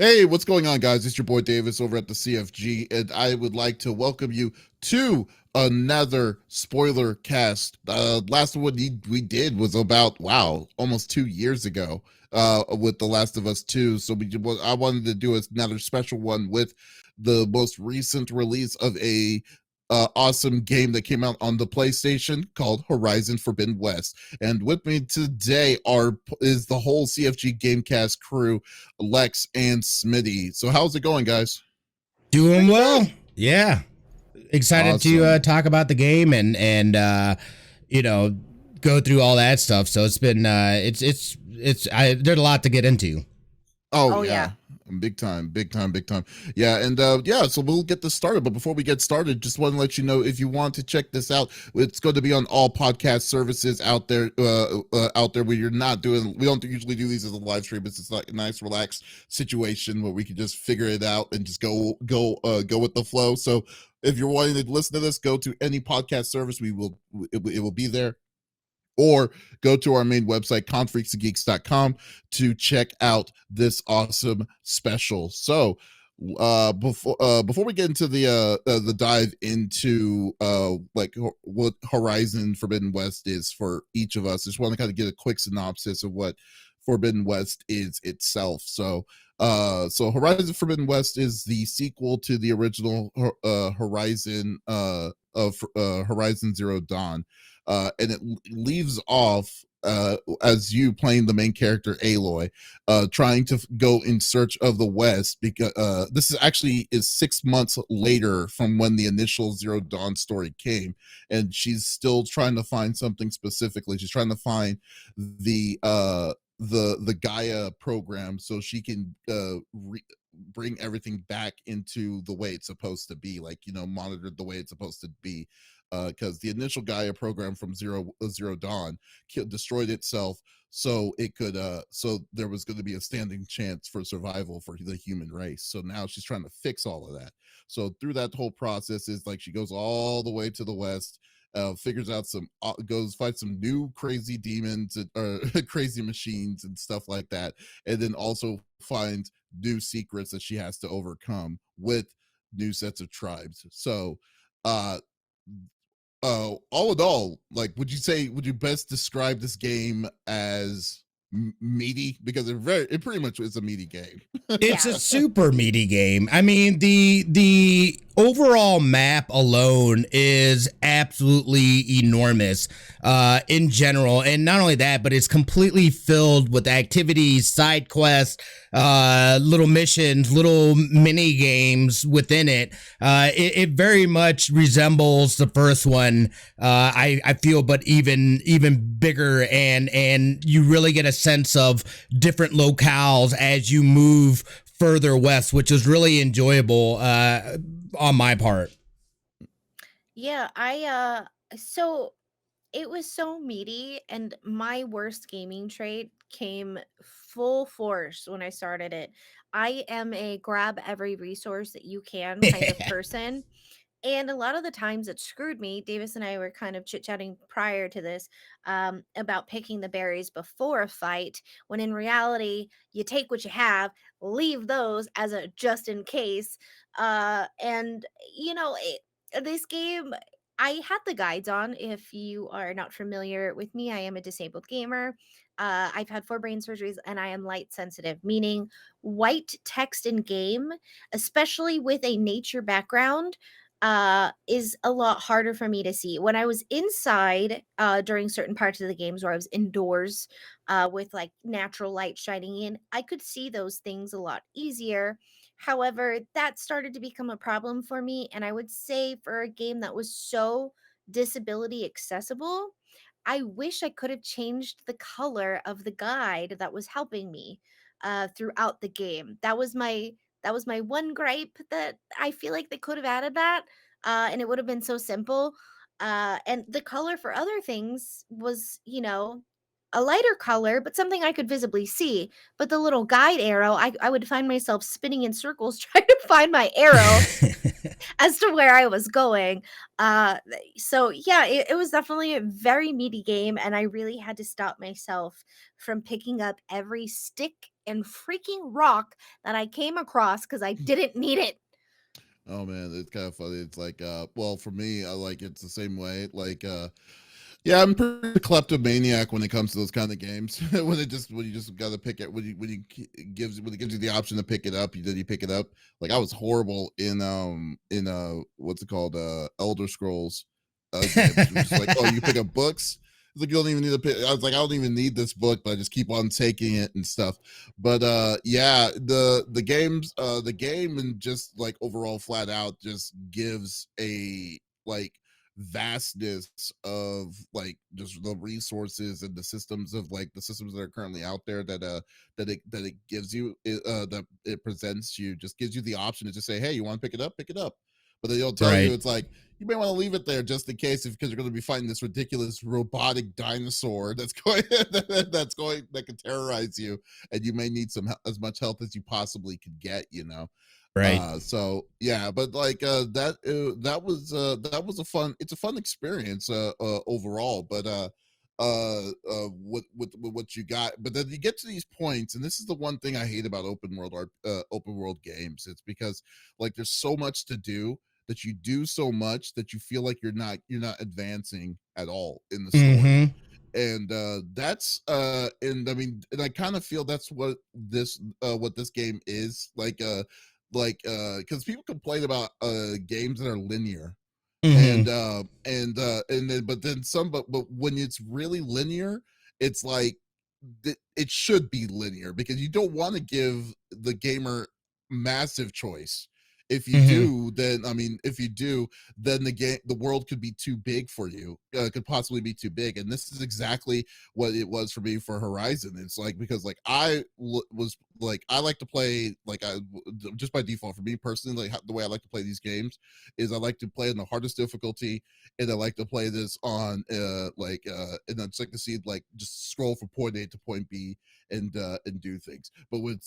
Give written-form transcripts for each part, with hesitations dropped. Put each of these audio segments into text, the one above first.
Hey, what's going on, guys? It's your boy Davis over at the CFG, and I would like to welcome you to another spoiler cast. Last one we did was about almost 2 years ago. With The Last of Us 2. So I wanted to do another special one with the most recent release of a awesome game that came out on the PlayStation called Horizon Forbidden West. And with me today is the whole CFG Gamecast crew, Lex and Smitty. So how's it going, guys? Doing Pretty well. good. Yeah. Excited to Awesome. talk about the game and you know go through all that stuff. So it's been there's a lot to get into. Oh Oh yeah. yeah. Big time, big time, big time. Yeah, and so we'll get this started. But before we get started, just want to let you know, if you want to check this out, it's going to be on all podcast services out there where we don't usually do these as a live stream. It's just like a nice relaxed situation where we can just figure it out and just go with the flow. So if you're wanting to listen to this, go to any podcast service. It will be there, or go to our main website, confreaksandgeeks.com, to check out this awesome special. So before we get into the dive into what Horizon Forbidden West is for each of us, I just want to kind of get a quick synopsis of what Forbidden West is itself. So Horizon Forbidden West is the sequel to the original Horizon of Horizon Zero Dawn, and it leaves off as you playing the main character Aloy, trying to go in search of the West, because this is 6 months later from when the initial Zero Dawn story came, and she's still trying to find something specifically. She's trying to find the Gaia program so she can bring everything back into the way it's supposed to be, like, monitored the way it's supposed to be, because the initial Gaia program from Zero Dawn destroyed itself, so it could so there was going to be a standing chance for survival for the human race. So now she's trying to fix all of that. So through that whole process is like she goes all the way to the West, figures out goes fight some new crazy demons or crazy machines and stuff like that, and then also finds new secrets that she has to overcome with new sets of tribes. So uh all in all, like, would you best describe this game as meaty? Because it pretty much is a meaty game. It's a Yeah. super meaty game. I mean, the overall map alone is absolutely enormous in general, and not only that, but it's completely filled with activities, side quests, little missions, little mini games within it. It very much resembles the first one. I feel, but even bigger, and you really get a sense of different locales as you move further west, which is really enjoyable on my part. Yeah, so it was so meaty, and my worst gaming trait came full force when I started it. I am a grab every resource that you can kind of person. And a lot of the times it screwed me. Davis and I were kind of chit chatting prior to this, about picking the berries before a fight, when in reality, you take what you have, leave those as a just in case. And, you know, this game, I had the guides on. If you are not familiar with me, I am a disabled gamer. I've had 4 brain surgeries and I am light sensitive, meaning white text in game, especially with a nature background, is a lot harder for me to see. When I was inside, during certain parts of the games where I was indoors, with like natural light shining in, I could see those things a lot easier. However, that started to become a problem for me. And I would say for a game that was so disability accessible, I wish I could have changed the color of the guide that was helping me throughout the game. That was my one gripe, that I feel like they could have added that, and it would have been so simple. And the color for other things was, a lighter color, but something I could visibly see. But the little guide arrow, I would find myself spinning in circles trying to find my arrow as to where I was going. So yeah, it was definitely a very meaty game, and I really had to stop myself from picking up every stick and freaking rock that I came across because I didn't need it. Oh man, it's kind of funny. It's like, well, for me, I like it's the same way. Like, yeah, I'm pretty kleptomaniac when it comes to those kind of games. When you just gotta pick it when it gives you the option to pick it up, you pick it up. Like I was horrible in what's it called, Elder Scrolls games. It was just like, oh, you pick up books. It's like you don't even need to pick. I was like, I don't even need this book, but I just keep on taking it and stuff. But yeah, the game and just like overall flat out just gives a like vastness of like just the resources and the systems of like the systems that are currently out there that it gives you that it presents you, just gives you the option to just say, hey, you want to pick it up, but they'll tell you Right. it's like you may want to leave it there just in case, because you're going to be fighting this ridiculous robotic dinosaur that's going that can terrorize you, and you may need as much health as you possibly could get, you know. Right. So yeah, but like that was a fun, it's a fun experience overall. But with what you got, but then you get to these points, and this is the one thing I hate about open world games. It's because like there's so much to do, that you do so much that you feel like you're not advancing at all in the story. Mm-hmm. And that's and I mean, and I kind of feel that's what this game is because people complain about games that are linear, Mm-hmm. and then but when it's really linear, it's like it should be linear, because you don't want to give the gamer massive choice. If you Mm-hmm. do, then I mean, if you do, then the world could be too big for you, could possibly be too big. And this is exactly what it was for me for Horizon. It's like, because like was like, I like to play like I just by default, for me personally, like the way I like to play these games is I like to play in the hardest difficulty, and I like to play this on and I just like to see like just scroll from point A to point B and do things. But when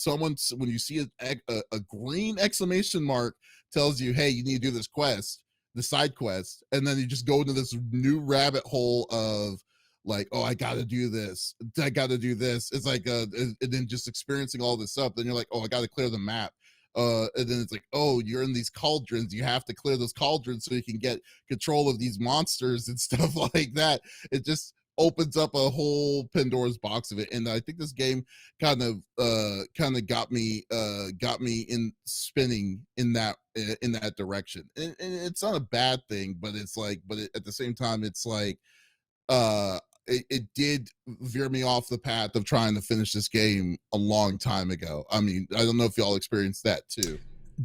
you see a green exclamation mark tells you, hey, you need to do this quest, the side quest, and then you just go into this new rabbit hole of like, oh, I gotta do this, it's like and then just experiencing all this stuff, then you're like, oh, I gotta clear the map, and then it's like, oh, you're in these cauldrons, you have to clear those cauldrons so you can get control of these monsters and stuff like that. It just opens up a whole Pandora's box of it, and I think this game kind of got me in spinning in that direction, and it's not a bad thing, but it's like, at the same time, it's like it did veer me off the path of trying to finish this game a long time ago. I mean, I don't know if y'all experienced that too.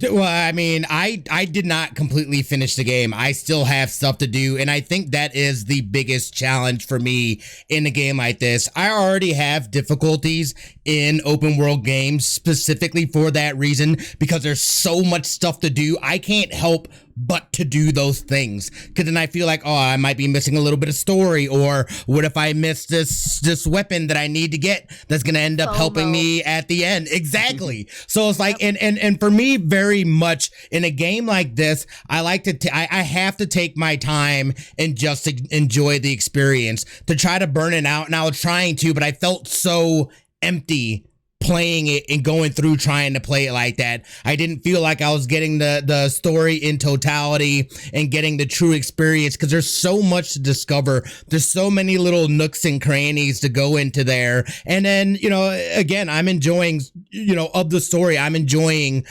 Well, I mean, I did not completely finish the game. I still have stuff to do, and I think that is the biggest challenge for me in a game like this. I already have difficulties in open world games specifically for that reason, because there's so much stuff to do. I can't help but to do those things, because then I feel like, oh, I might be missing a little bit of story, or what if I miss this weapon that I need to get that's gonna end up helping me at the end. Exactly. So it's like, and for me, very much in a game like this, I like to I have to take my time and just enjoy the experience, to try to burn it out. And I was trying to, but I felt so empty playing it and going through trying to play it like that. I didn't feel like I was getting the story in totality and getting the true experience, because there's so much to discover. There's so many little nooks and crannies to go into there. And then, you know, again, I'm enjoying, you know, of the story, I'm enjoying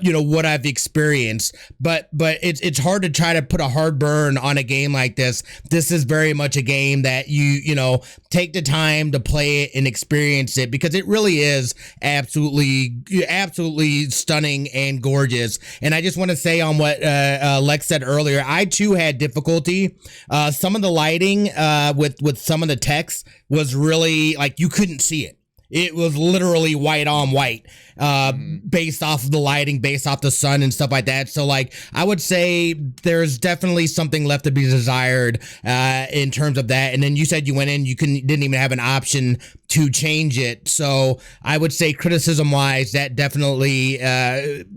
you know, what I've experienced. But it's hard to try to put a hard burn on a game like this. This is very much a game that you know, take the time to play it and experience it, because it really is absolutely stunning and gorgeous. And I just want to say on what Lex said earlier, I too had difficulty. Some of the lighting with some of the text was really like, you couldn't see it. It was literally white on white, Hmm. based off of the lighting, based off the sun and stuff like that. So like I would say there's definitely something left to be desired in terms of that. And then you said you went in, you didn't even have an option to change it. So I would say criticism wise, that definitely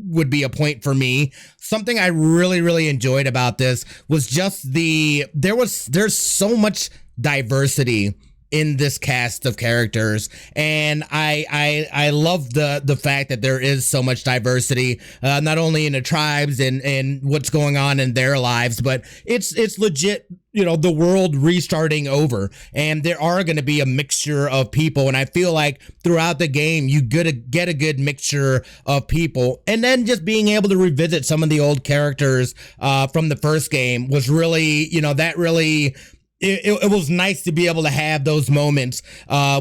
would be a point for me. Something I really enjoyed about this was just there's so much diversity in this cast of characters, and I love the fact that there is so much diversity, not only in the tribes and what's going on in their lives, but it's legit, you know, the world restarting over, and there are going to be a mixture of people, and I feel like throughout the game you get a good mixture of people, and then just being able to revisit some of the old characters from the first game was really, you know, that really it was nice to be able to have those moments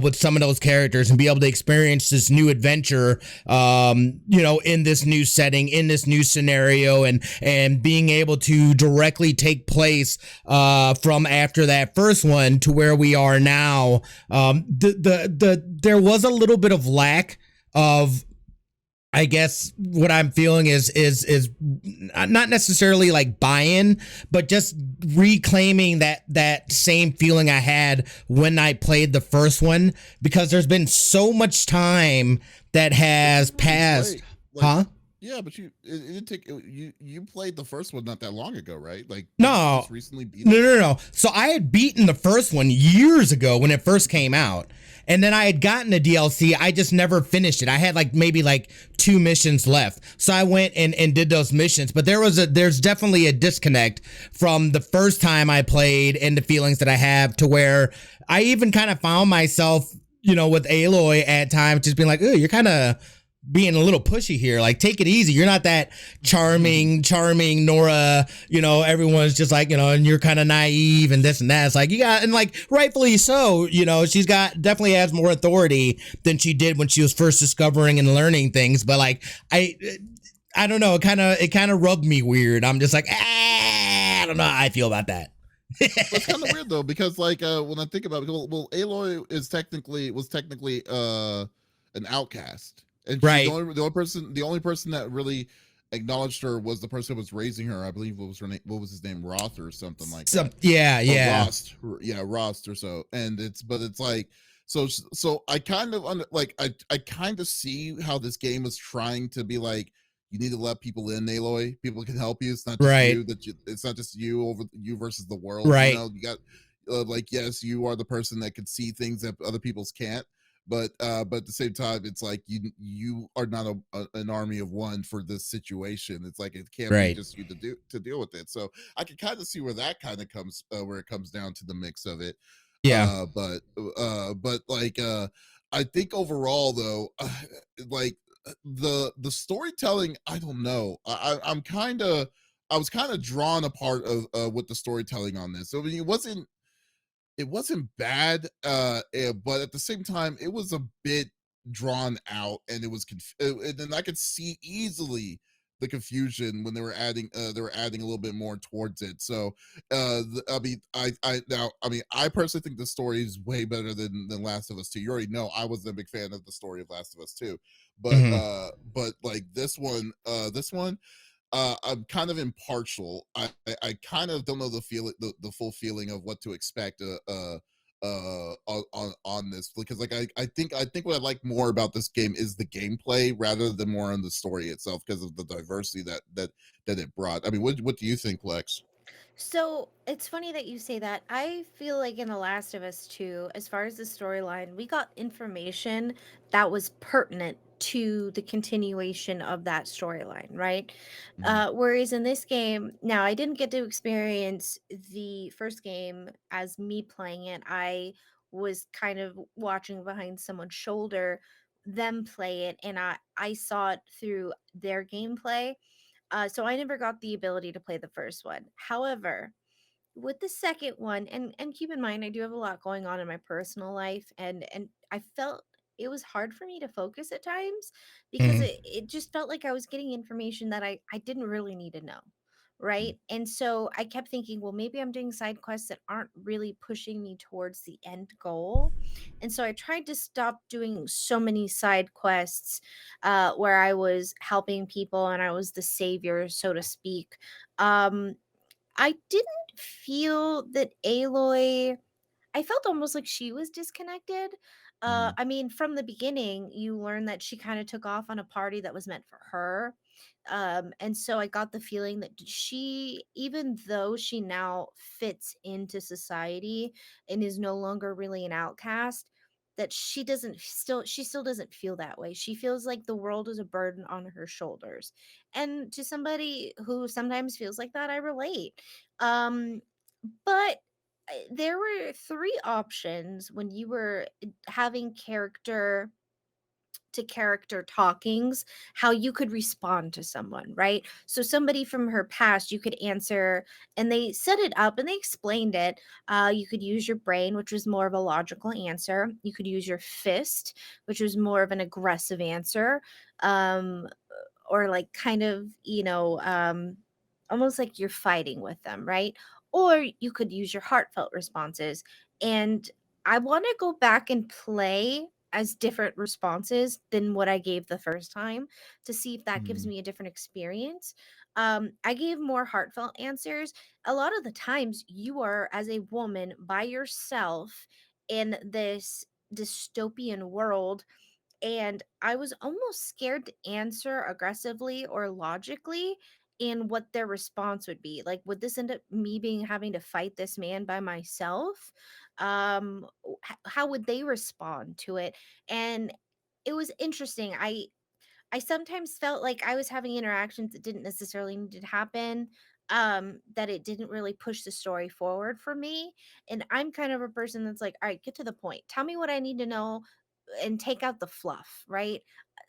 with some of those characters and be able to experience this new adventure, you know, in this new setting, in this new scenario, and being able to directly take place from after that first one to where we are now. There was a little bit of lack of, I guess what I'm feeling is not necessarily like buy-in, but just reclaiming that same feeling I had when I played the first one, because there's been so much time that But has you didn't really passed. play like Huh? yeah, but it didn't take you played the first one not that long ago, right? Like didn't you No, just recently beat no, it? no, no. So I had beaten the first one years ago when it first came out. And then I had gotten the DLC. I just never finished it. I had like maybe like 2 missions left. So I went and did those missions. But there's definitely a disconnect from the first time I played and the feelings that I have, to where I even kind of found myself, you know, with Aloy at times just being like, oh, you're kind of being a little pushy here. Like, take it easy. You're not that charming Nora. You know, everyone's just like, you know, and you're kind of naive and this and that. It's like, you got, and like, rightfully so, you know, she's got, definitely has more authority than she did when she was first discovering and learning things. But like, I don't know. It kind of rubbed me weird. I'm just like, I don't know how I feel about that. Well, it's kind of weird though because like when I think about it, well, Aloy was technically an outcast, and she Right. the only person that really acknowledged her was the person who was raising her. I believe what was his name, Roth or something like So, that, yeah, or yeah. Rost, yeah, Rost or so. And it's like so I kind of like I kind of see how this game is trying to be like you need to let people in, Aloy. People can help you. It's not just Right. you it's not just you over you versus the world. You Right. know, you got like yes, you are the person that can see things that other people's can't. But at the same time, it's like you are not an army of one for this situation. It's like it can't be Right. just you to deal with it. So I can kind of see where that kind of comes where it comes down to the mix of it. Yeah. But like I think overall though, like the storytelling, I don't know. I was kind of drawn a part of with the storytelling on this. So I mean, it wasn't bad, but at the same time, it was a bit drawn out, and it was and then I could see easily the confusion when they were adding a little bit more towards it. So, I mean, I mean, I personally think the story is way better than Last of Us 2. You already know I wasn't a big fan of the story of Last of Us 2, Hmm. but like this one I'm kind of impartial. I kind of don't know the full feeling of what to expect on this because like I think what I like more about this game is the gameplay rather than more on the story itself because of the diversity that it brought. I mean, what do you think, Lex? So it's funny that you say that. I feel like in The Last of Us 2, as far as the storyline, we got information that was pertinent to the continuation of that storyline, right? Mhm. Whereas in this game, now I didn't get to experience the first game as me playing it. I was kind of watching behind someone's shoulder them play it, and I saw it through their gameplay, so I never got the ability to play the first one. However, with the second one, and keep in mind I do have a lot going on in my personal life, and I felt it was hard for me to focus at times because Hmm. it just felt like I was getting information that I didn't really need to know. right? And so I kept thinking, well, maybe I'm doing side quests that aren't really pushing me towards the end goal. And so I tried to stop doing so many side quests where I was helping people and I was the savior, so to speak. Um, I didn't feel that Aloy, I felt almost like she was disconnected. Mhm. I mean, from the beginning, you learn that she kind of took off on a party that was meant for her. And so I got the feeling that she, even though she now fits into society and is no longer really an outcast, that she still doesn't feel that way. She feels like the world is a burden on her shoulders. And to somebody who sometimes feels like that, I relate. Um, but there were three options when you were having character to character talkings, how you could respond to someone, right? So somebody from her past, you could answer, and they set it up and they explained it. You could use your brain, which was more of a logical answer. You could use your fist, which was more of an aggressive answer. Um, or like kind of, almost like you're fighting with them, right? Or you could use your heartfelt responses. And I want to go back and play as different responses than what I gave the first time to see if that gives Mhm. me a different experience. I gave more heartfelt answers. A lot of the times, you are, as a woman, by yourself in this dystopian world, and I was almost scared to answer aggressively or logically in what their response would be. Like, would this end up me being having to fight this man by myself? How would they respond to it? And it was interesting. I sometimes felt like I was having interactions that didn't necessarily need to happen, that it didn't really push the story forward for me. And I'm kind of a person that's like, all right, get to the point. Tell me what I need to know and take out the fluff, right?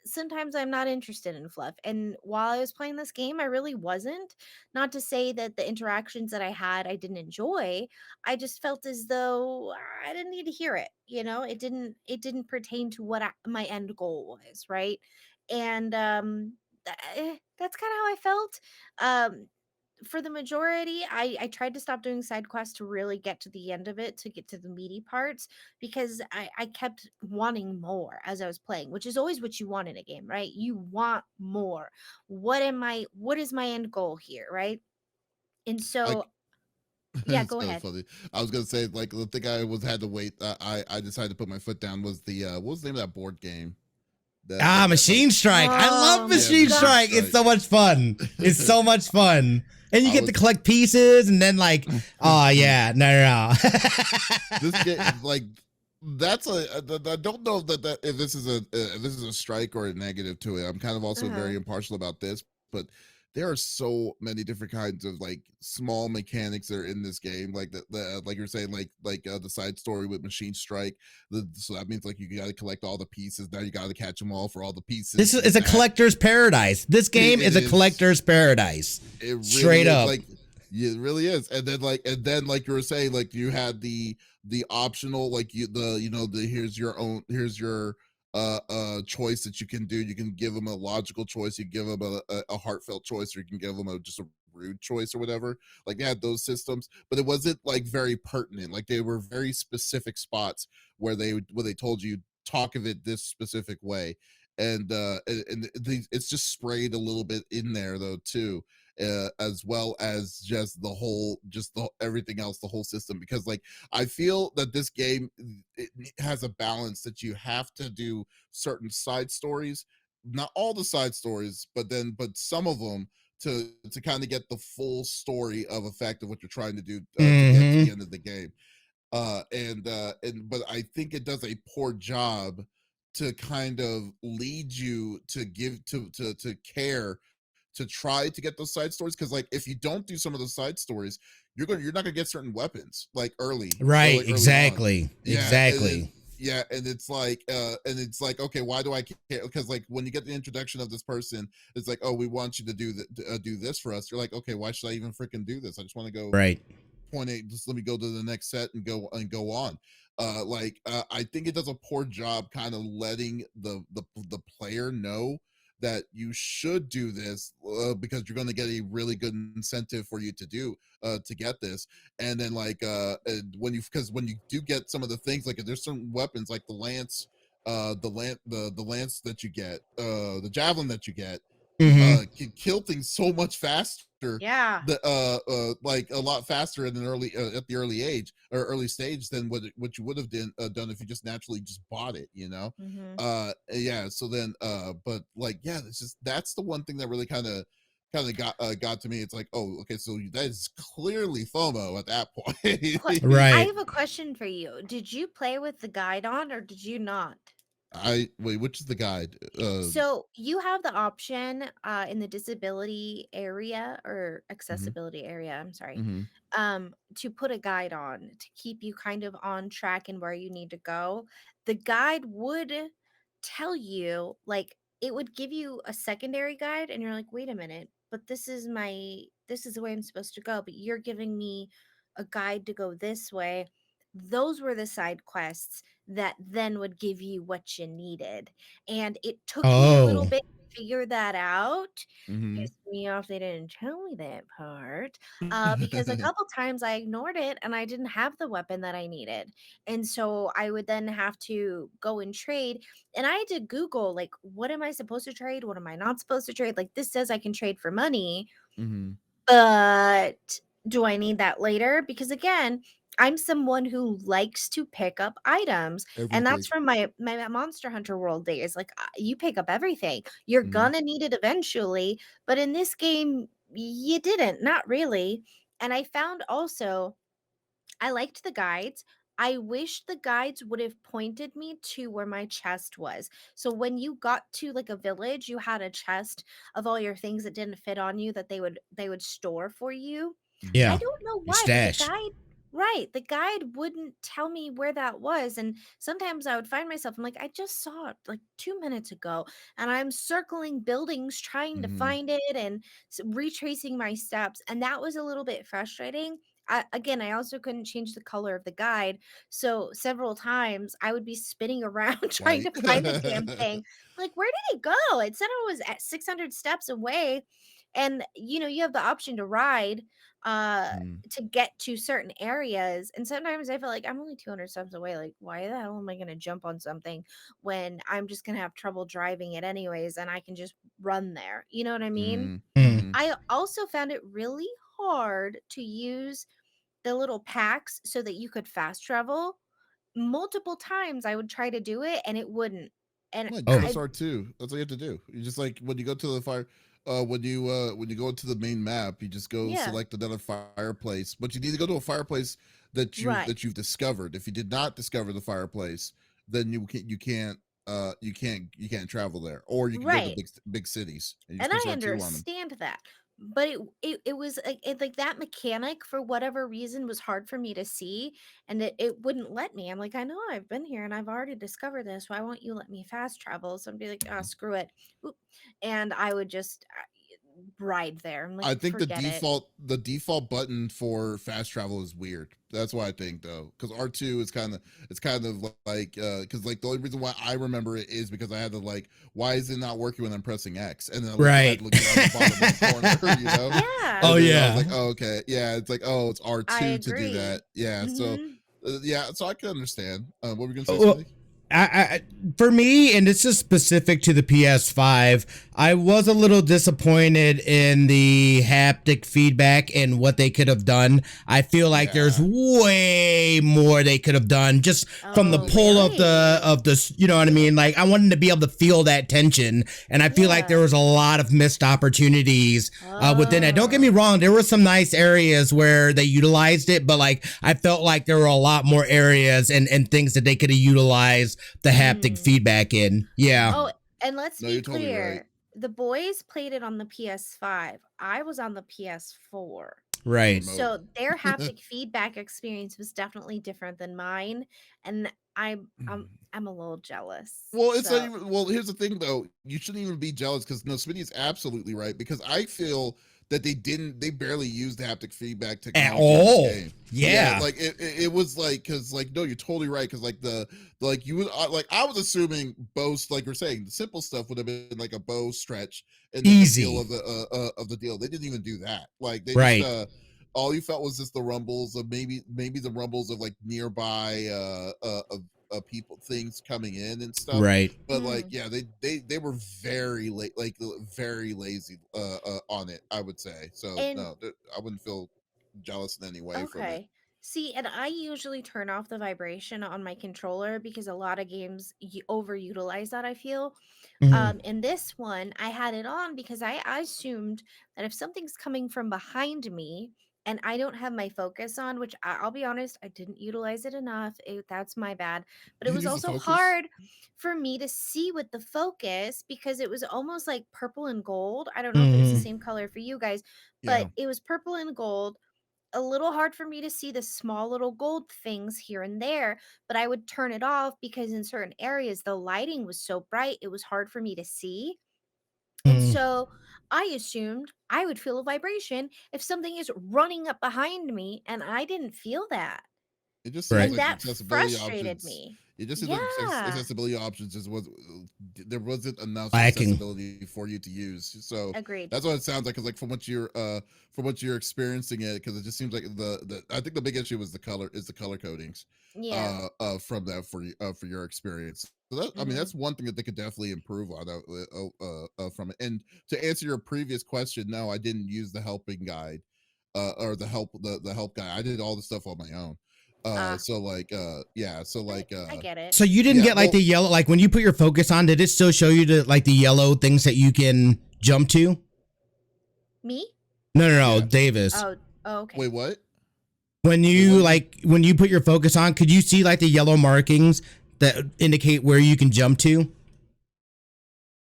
Sometimes I'm not interested in fluff. And while I was playing this game, I really wasn't. Not to say that the interactions that I had I didn't enjoy. I just felt as though I didn't need to hear it. It didn't pertain to what my end goal was, right? And that's kind of how I felt. Um for the majority, I tried to stop doing side quests to really get to the end of it, to get to the meaty parts, because I kept wanting more as I was playing, which is always what you want in a game, right? You want more. What is my end goal here, right? And I so, yeah, it's go kind of ahead. funny. I was gonna say like the thing I was had to wait. I decided to put my foot down was the what was the name of that board game that like Machine Strike. I love Oh my yeah, Machine Machine Strike. It's Strike. so much fun. It's so much fun. And you I get to was collect pieces and then like, oh yeah, no. this game like that's I don't know that if this is a strike or a negative to it. I'm kind of also Uh-huh. very impartial about this, but there are so many different kinds of like small mechanics that are in this game, like like you're saying, the side story with Machine Strike. So that means like you got to collect all the pieces. Now you got to catch them all for all the This pieces is with a that. collector's paradise. This game It is a is. collector's paradise. It really Straight is up. like yeah, it really is. And then like you were saying, like you had the optional like the here's your choice that you can do. You can give them a logical choice, you give them a heartfelt choice, or you can give them a just a rude choice or whatever. Like they had those systems, but it wasn't like very pertinent. Like they were very specific spots where they told you talk of it this specific way. And it's just sprayed a little bit in there though too, as well as just everything else, the whole system. Because like I feel that this game it has a balance that you have to do certain side stories, not all the side stories, but some of them to kind of get the full story of effect of what you're trying to do to get to the Mm-hmm. end of the game. And but I think it does a poor job to kind of lead you to give to care to try to get those side stories, because like if you don't do some of those side stories, you're not gonna get certain weapons like Right. early on. Exactly. Yeah, Exactly. yeah, and it's like, okay, why do I care? Because like when you get the introduction of this person, it's like, oh, we want you to do this for us. You're like, okay, why should I even freaking do this? I just want to go Right. point eight, just let me go to the next set and go on. I think it does a poor job kind of letting the player know that you should do this because you're going to get a really good incentive for you to get this. And then and when you do get some of the things, like there's certain weapons like the lance that you get, the javelin that you get, Hmm. can kill things so much faster, Yeah. like a lot faster in an early at the early age or early stage than what you would have done if you just naturally just bought it, you know. Hmm. Yeah, so then but like yeah, that's the one thing that really kind of got to me. It's like, oh, okay, so that is clearly FOMO at that point. I Right. have a question for you. Did you play with the guide on or did you not? I wait, which is the guide? So you have the option in the disability area or Mhm, accessibility area, I'm sorry, mhm, to put a guide on to keep you kind of on track and where you need to go. The guide would tell you, like, it would give you a secondary guide, and you're like, wait a minute, but this is the way I'm supposed to go, but you're giving me a guide to go this way. Those were the side quests that then would give you what you needed. And it took me a little Oh. bit to figure that out. mhm. Pissed me off they didn't tell me that part, because a couple times I ignored it and I didn't have the weapon that I needed. And so I would then have to go and trade. And I had to Google, like, what am I supposed to trade? What am I not supposed to trade? Like, this says I can trade for money, Mhm. but do I need that later? Because again, I'm someone who likes to pick up items, and that's Everything. from my Monster Hunter World days. Like, you pick up everything. You're Mhm. gonna need it eventually, but in this game, you didn't, not really. And I found also I liked the guides. I wish the guides would have pointed me to where my chest was. So when you got to like a village, you had a chest of all your things that didn't fit on you that they would store for you. I Yeah. Mhm. don't know Your why, but stash. the guide wouldn't tell me where that was. And sometimes I would find myself, I'm like, I just saw it like 2 minutes ago. And I'm circling buildings trying to Mhm. find it and retracing my steps. And that was a little bit frustrating. Again, I also couldn't change the color of the guide. So several times I would be spinning around trying White. to find the damn thing. Like, where did it go? It said it was at 600 steps away. And you have the option to ride uh Mhm. to get to certain areas. And sometimes I feel like I'm only 200 steps away. Like, why the hell am I going to jump on something when I'm just going to have trouble driving it anyways and I can just run there? You know what I mean? Mhm. Mm. Mhm. I also found it really hard to use the little packs so that you could fast travel. Multiple times I would try to do it and it wouldn't. And Well, just Oh. press I R2. That's all you have to do. You just like when you go to the fire when you go into the main map, you just go yeah, select another fireplace. But you need to go to a fireplace right. that you've discovered. If you did not discover the fireplace, then you can't travel there. Or you can go to Right. big cities and you just And press I R2 on them. understand that. But it was like that mechanic for whatever reason was hard for me to see, and it wouldn't let me. I'm like, I know I've been here and I've already discovered this. Why won't you let me fast travel? So I'd be like, oh, screw it. Oop. And I would just ride there. I'm like, I think forget it. the default button for fast travel is weird. That's why I think though, because R2 is it's kind of like because like the only reason why I remember it is because I had to like, why is it not working when I'm pressing X? And then I had Right. to look down the bottom of the corner, you know. Yeah, Oh And then I was like, yeah. oh, okay, yeah, it's like, oh, it's I R2 to do that. agree. Yeah, so Hmm. yeah, so I can understand. What were we gonna say, Well, Smithy? I for me, and this is specific to the PS5, I was a little disappointed in the haptic feedback and what they could have done. I feel like there's Yeah. way more they could have done just from the Oh, pull really? of the, you know what I mean? Like I wanted to be able to feel that tension, and I feel like there Yeah. was a lot of missed opportunities within it. Don't get me Oh. wrong, there were some nice areas where they utilized it, but like I felt like there were a lot more areas and things that they could have utilized the haptic Mm. feedback in. Yeah. Oh, Mhm. and let's No, be you're totally right. clear. The boys played it on the PS5. I was on the PS4. Right. Remote. So their haptic feedback experience was definitely different than mine, and I'm a little jealous. Well, it's not So, even. Well, here's the thing, though. You shouldn't even be jealous because no, Smitty is absolutely right. Because I feel that they barely used haptic feedback At technology in this all. game. Yeah, Yeah. like it was like, because like, no, you're totally right, because like like you would like, I was assuming bow, like you're saying, the simple stuff would have been like a bow stretch, and then the feel Easy. of the deal. They didn't even do that. Like they just Right. all you felt was just the rumbles of maybe the rumbles of like nearby of people, things coming in and stuff. Right. But like, yeah, they were very late, like very lazy on it, I would say. So And no, I wouldn't feel jealous in any way from it. okay. See, and I usually turn off the vibration on my controller because a lot of games overutilize that, I feel. Mhm. In this one, I had it on because I assumed that if something's coming from behind me and I don't have my focus on, which I'll be honest, I didn't utilize it enough. That's my bad. But You it didn't was use the also focus. hard for me to see with the focus because it was almost like purple and gold. I don't know if it was the Mhm. same color for you guys, Yeah, but it was purple and gold, a little hard for me to see the small little gold things here and there, but I would turn it off because in certain areas the lighting was so bright, it was hard for me to see. And Mhm. so I assumed I would feel a vibration if something is running up behind me, and I didn't feel that. it just seems Right. And like the that accessibility frustrated options. me. It just seems like Yeah. accessibility options just was, there wasn't enough Lacking. accessibility for you to use. So Agreed. that's what it sounds like. Cause like from what you're experiencing it, because it just seems like the I think the big issue was the color codings Yeah. from that for your experience. So that, I mean, Mhm. that's one thing that they could definitely improve on from it. And to answer your previous question, no, I didn't use the helping guide or the help guide. I did all the stuff on my own. Ah, So like yeah, so like I get it. So you didn't yeah, get like well, the yellow, like when you put your focus on, did it still show you like the yellow things that you can jump to? Me? No, no, no, yeah. Davis. Oh, oh, okay. Wait, what? When Wait, what you do you mean? like when you put your focus on, could you see like the yellow markings that indicate where you can jump to?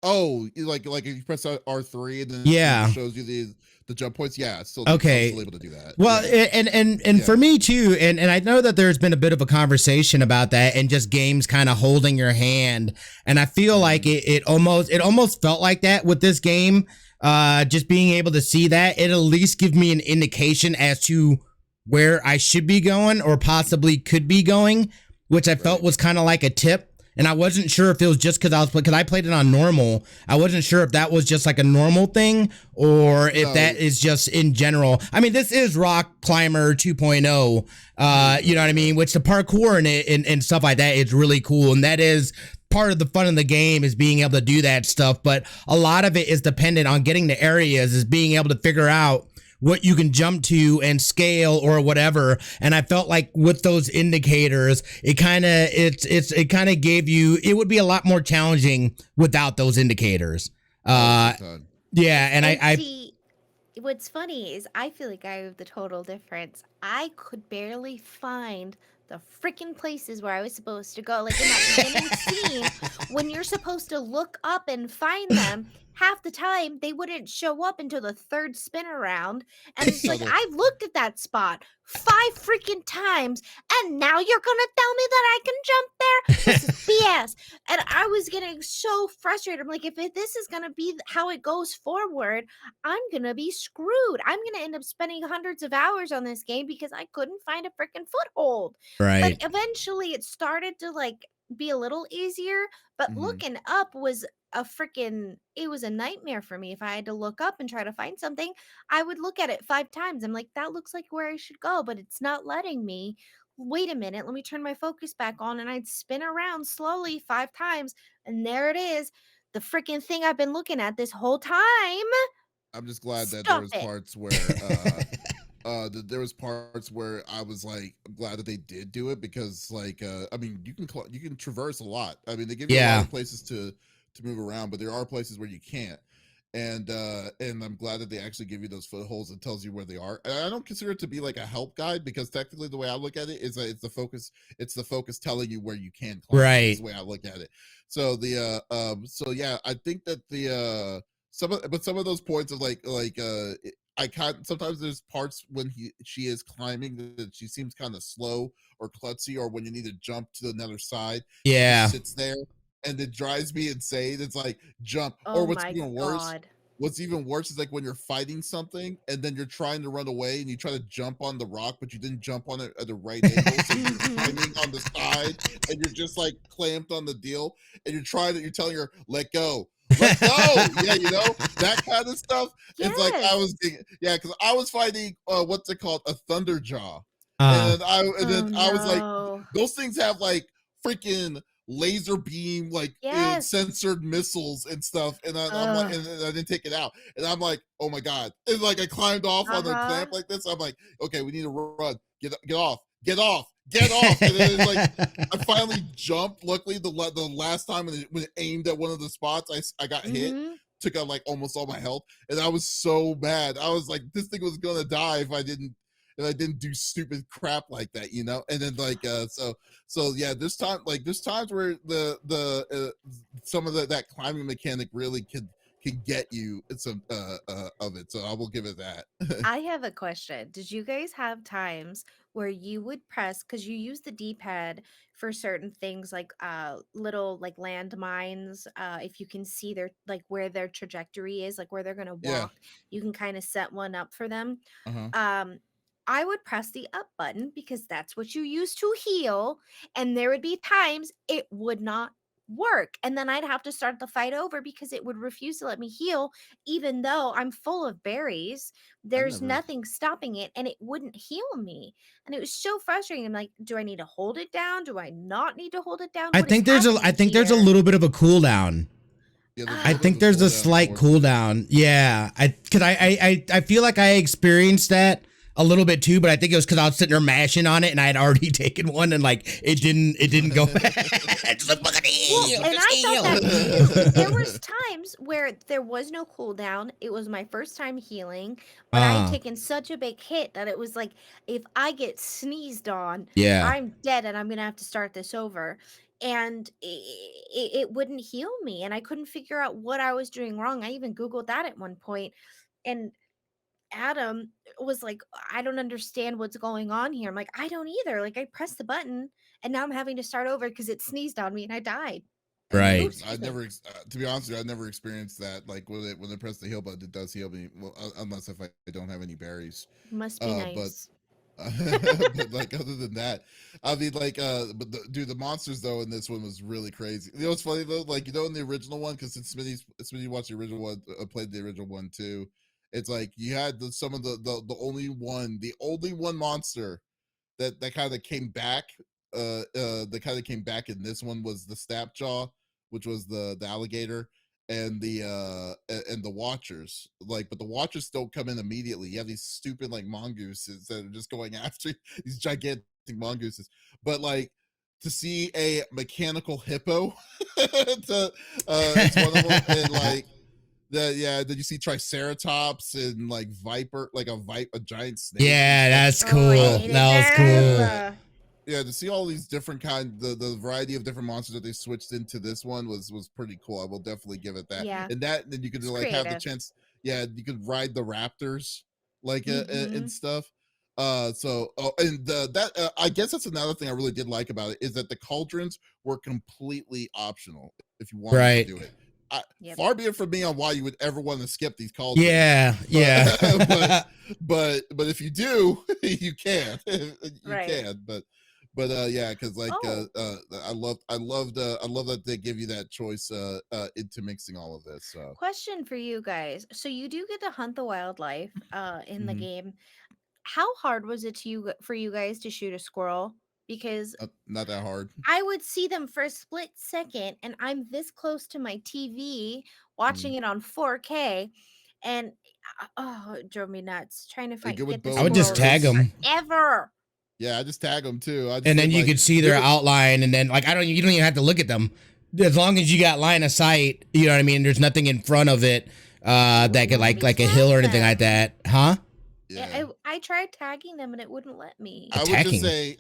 Oh, like if you press R3 and then it Yeah. shows you the jump points. Yeah, I was still Okay. able to do that. Well, Yeah. and Yeah. for me too, and I know that there's been a bit of a conversation about that, and just games kind of holding your hand, and I feel like Mhm. it almost felt like that with this game. Just being able to see that, it at least gives me an indication as to where I should be going or possibly could be going, which I felt Right. was kind of like a tip. And I wasn't sure if it was just because I played it on normal. I wasn't sure if that was just like a normal thing or if that No, is just in general. I mean, this is Rock Climber 2.0. You know what I yeah. mean? Which the parkour and it and stuff like that is really cool, and that is part of the fun of the game is being able to do that stuff. But a lot of it is dependent on getting the areas, is being able to figure out what you can jump to and scale or whatever. And I felt like with those indicators, it kind of gave you, it would be a lot more challenging without those indicators. Oh, uh big time. yeah, and And I see, what's funny is I feel like I have the total difference. I could barely find the freaking places where I was supposed to go. Like in that beginning scene, when you're supposed to look up and find them, half the time they wouldn't show up until the third spin around. And it's No, like, I've looked at that spot 5 freaking times, and now you're gonna tell me that I can jump there? This is BS. And I was getting so frustrated. I'm like, if this is gonna be how it goes forward, I'm gonna be screwed. I'm gonna end up spending hundreds of hours on this game because I couldn't find a freaking foothold. But right. eventually it started to like be a little easier. But hmm looking up was it was a nightmare for me. If I had to look up and try to find something, I would look at it 5 times. I'm like, that looks like where I should go, but it's not letting me. Wait a minute, let me turn my focus back on, and I'd spin around slowly 5 times, and there it is, the freaking thing I've been looking at this whole time. I'm just glad that there Stop was it. parts where there was parts where I was like, I'm glad that they did do it, because like I mean, you can traverse a lot. I mean, they give you a lot Yeah. of places to move around, but there are places where you can't. And I'm glad that they actually give you those footholds and tells you where they are. And I don't consider it to be like a help guide, because technically the way I look at it is that it's the focus telling you where you can climb. Is Right. the way I look at it. So so yeah, I think that some of those points of I can't, sometimes there's parts when she is climbing that she seems kind of slow or klutzy, or when you need to jump to another side, she just Yeah. sits there, and it drives me insane. It's like, jump. Oh Or what's my even worse, god. what's even worse is like when you're fighting something and then you're trying to run away and you try to jump on the rock, but you didn't jump on it at the right angle. So you're Mhm. climbing on the side and you're just like clamped on the deal and you're telling her, let go. Let go. Yeah, that kind of stuff. It's like Yes. yeah, because I was fighting what's it called? A thunder jaw. Uh, Oh, And I was like, no. those things have like freaking laser beam like Yes. censored missiles and stuff, and I'm like, Ugh. and I didn't take it out, and I'm like, oh my god, and like I climbed off on the Uh-huh. clamp like this. I'm like, okay, we need to run, get off, get off, and then it's like I finally jumped. Luckily, the last time when it aimed at one of the spots, I got hit. Mhm. Took out like almost all my health, and I was so mad. I was like, this thing was gonna die if I didn't do stupid crap like that, And then like so yeah, there's times where some of that climbing mechanic really can get you some of it. So I will give it that. I have a question. Did you guys have times where you would press because you use the D-pad for certain things like little like landmines, if you can see their like where their trajectory is, like where they're gonna Yeah. walk, you can kind of set one up for them. Uh-huh. um I would press the up button because that's what you use to heal, and there would be times it would not work, and then I'd have to start the fight over because it would refuse to let me heal even though I'm full of berries. I There's never nothing stopping it and it wouldn't heal me, and it was so frustrating. I'm like, do I need to hold it down? Do I not need to hold it down? What is I happening think there's a here? little bit of a cooldown. Yeah, there's a I little bit of think a there's a cooldown slight for it. cooldown. Yeah, I feel like I experienced that a little bit too, but I think it was because I was sitting there mashing on it and I had already taken one and like it didn't go. Just like, "Fucking Well, heal, and just I thought heal." that too. There was times where there was no cooldown. It was my first time healing, but I had Uh, taken such a big hit that it was like if I get sneezed on, yeah, I'm dead and I'm gonna have to start this over. And it wouldn't heal me, and I couldn't figure out what I was doing wrong. I even Googled that at one point, and Adam was like, I don't understand what's going on here. I'm like, I don't either. Like, I pressed the button and now I'm having to start over because it sneezed on me and I died. right. Oops, I excuse me. never, to be honest with you, I never experienced that. Like when they press the heal button, it does heal me. Well, unless if I don't have any berries. Must be But nice. but like other than that, I mean like dude, the monsters though in this one was really crazy. You know what's funny though? Like in the original one, because since Smitty watched the original one, played the original one too. It's like you had some of the only one monster that kind of came back that kind of came back in this one was the Snapjaw, which was the alligator, and the watchers. Like, but the watchers don't come in immediately. You have these stupid like mongooses that are just going after these gigantic mongooses. But like to see a mechanical hippo it's one of them, and like yeah, did you see triceratops and like viper, like a giant snake and Yeah, stuff? that's Oh, I cool. hated That was them. cool. Yeah, to see all these different the variety of different monsters that they switched into this one was pretty cool. I will definitely give it that. Yeah, And that then you could it's like have the creative. chance, yeah, you could ride the raptors like and Mm-hmm. stuff. So and that I guess that's another thing I really did like about it is that the cauldrons were completely optional if you wanted to Right. do it. I, Yep. far be it from me on why you would ever want to skip these cauldrons, Yeah, but yeah. but if you do, you can, you Right. can. But yeah, because like Oh, I love that they give you that choice into mixing all of this. So question for you guys. So you do get to hunt the wildlife in the mhm. game. How hard was it to for you guys to shoot a squirrel? Because Not that hard. I would see them for a split second, and I'm this close to my TV Mm. watching it on 4K, and oh, it drove me nuts trying to Are you find good with get the I bow would and just squirrels. Took tag arrows? them, forever. Yeah, I just tag them too. I just and then did you like could see there their was outline, and then like I don't, you don't even have to look at them as long as you got line of sight. You know what I mean? There's nothing in front of it It that wouldn't could let me like a hill tag or anything like them. that, huh? yeah. I tried tagging them and it wouldn't let me I would just Attacking. say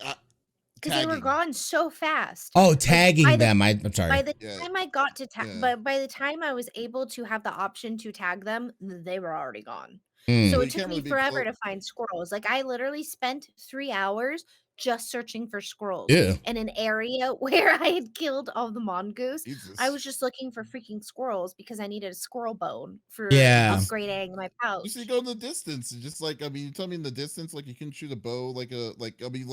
because they were tagging. gone so fast. Oh, Like by tagging the them. I'm by sorry. the Yeah, time I got to yeah. but by the time I was able to have the option to tag them, they were already gone. So Mm. Well, it you took can't me really be forever close. to find squirrels. Like I literally spent 3 hours just searching for squirrels Yeah. in an area where I had killed all the mongoose. I Jesus. was just looking for freaking squirrels because I needed a squirrel bone for You Yeah. just upgrading my you should pouch. go in the distance. And just like, I mean, you tell me in the distance, like you can shoot a bow, I mean,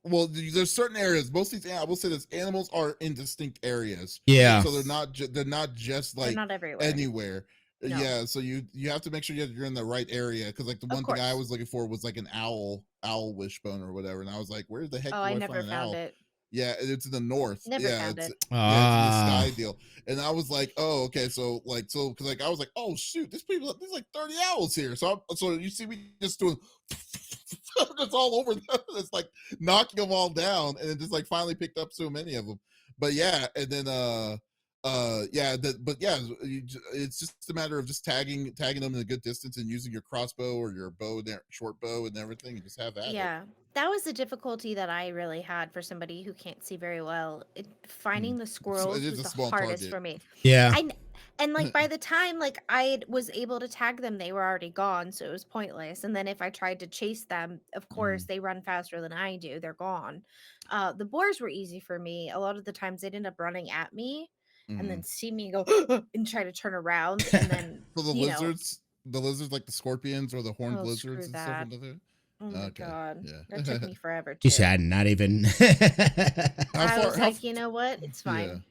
well, there's certain areas. Most of these, I will say this, animals are in distinct areas, Yeah. so Yes. they're not just They're like not everywhere. anywhere. No. Yeah, so you have to make sure you're in the right area, because like the Of one thing I course. was looking for was like an owl wishbone or whatever, and I was like, where the heck Oh, do I I find never an found owl? it. Yeah, it's in the north. Never found it. Yeah, it's in the Ah. sky deal. And I was like, oh, okay, so because like I was like, oh shoot, there's like 30 owls here. So you see me just doing it's all over them. It's like knocking them all down, and it just like finally picked up so many of them. But yeah, and then yeah, but yeah, it's just a matter of just tagging them in a good distance and using your crossbow or your bow there, short bow and everything, and just have at it. Yeah, that was the difficulty that I really had for somebody who can't see very well. Hmm. Finding the It squirrels is was a the small hardest target. for me. Yeah. I kn- and like by the time like I was able to tag them, they were already gone, so it was pointless. And then if I tried to chase them, of course Mm, they run faster than I do. They're gone. The boars were easy for me. A lot of the times they'd end up running at me and then mm. see me go and try to turn around and then, So the lizards like the scorpions or the horned oh, screw lizards and stuff that. like that. Oh my Okay, god. That took yeah. me forever You too. said not even. how I far? was like, "You know what? It's Yeah. fine."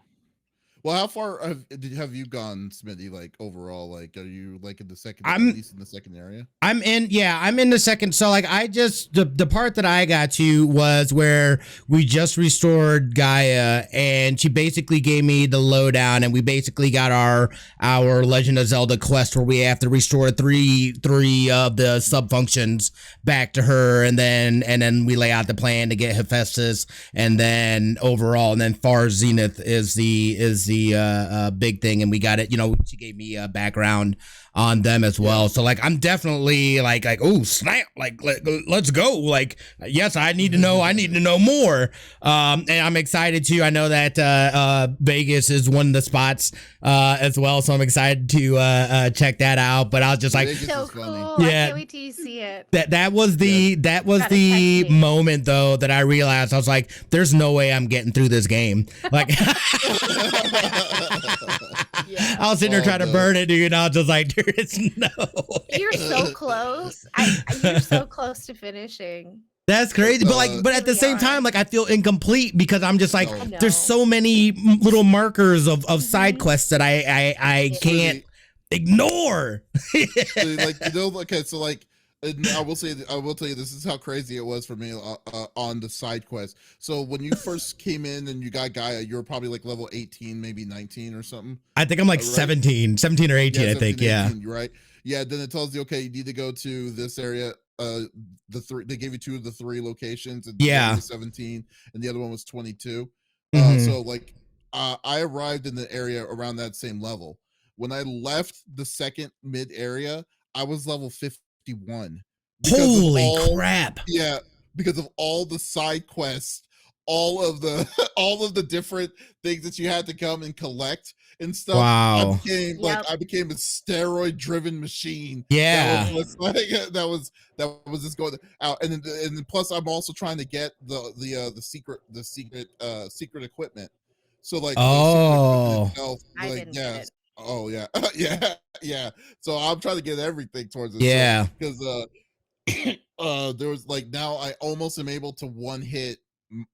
Well, how far have you gone, Smitty? Like overall, like are you like in the second, at I'm least in the second area? I'm in the second. So like I just the part that I got to was where we just restored Gaia, and she basically gave me the lowdown, and we basically got our Legend of Zelda quest where we have to restore three of the sub functions back to her, and then we lay out the plan to get Hephaestus, and then overall, and then Far Zenith is the big thing, and we got it. You know, she gave me a background on them as well. Yeah. So like I'm definitely like oh snap, like let's go. Like yes, I need to know more. And I'm excited too. I know that Vegas is one of the spots as well, so I'm excited to check that out. But I was just like Vegas So is funny. cool. I yeah, can't wait till you see it. that was the Gotta the text me. moment though that I realized I was like, there's no way I'm getting through this game. Like Yeah. I was sitting there Oh trying to no. burn it, dude. And I was just like, there is no way. You're so close. You're so close to finishing. That's crazy. But like, You but at the really same are. time, like I feel incomplete because I'm just like, I No. know. there's so many little markers of side Mhm. quests that I can't Smitty, ignore. so, like okay, so like and I will tell you this is how crazy it was for me on the side quest. So when you first came in and you got Gaia, you were probably like level 18, maybe 19 or something. I think I'm like Right? 17 or 18, Yeah, I think. 17, Yeah. 18, you're right. Yeah, then it tells you, okay, you need to go to this area. They gave you two of the three locations, and one Yeah. was 17 and the other one was 22. Mhm. So like I arrived in the area around that same level. When I left the second mid area, I was level 51 because of Holy all crap. yeah, because of all the side quests, all of the all of the different things that you had to come and collect and stuff. Wow. Yep. I became a steroid driven machine. Yeah. That was like that was just going out, and then plus I'm also trying to get the secret equipment. So like the secret equipment Oh. itself, I like didn't get yes, it. oh yeah, yeah. So I'm trying to get everything towards it. Yeah. So because there was like now I almost am able to one hit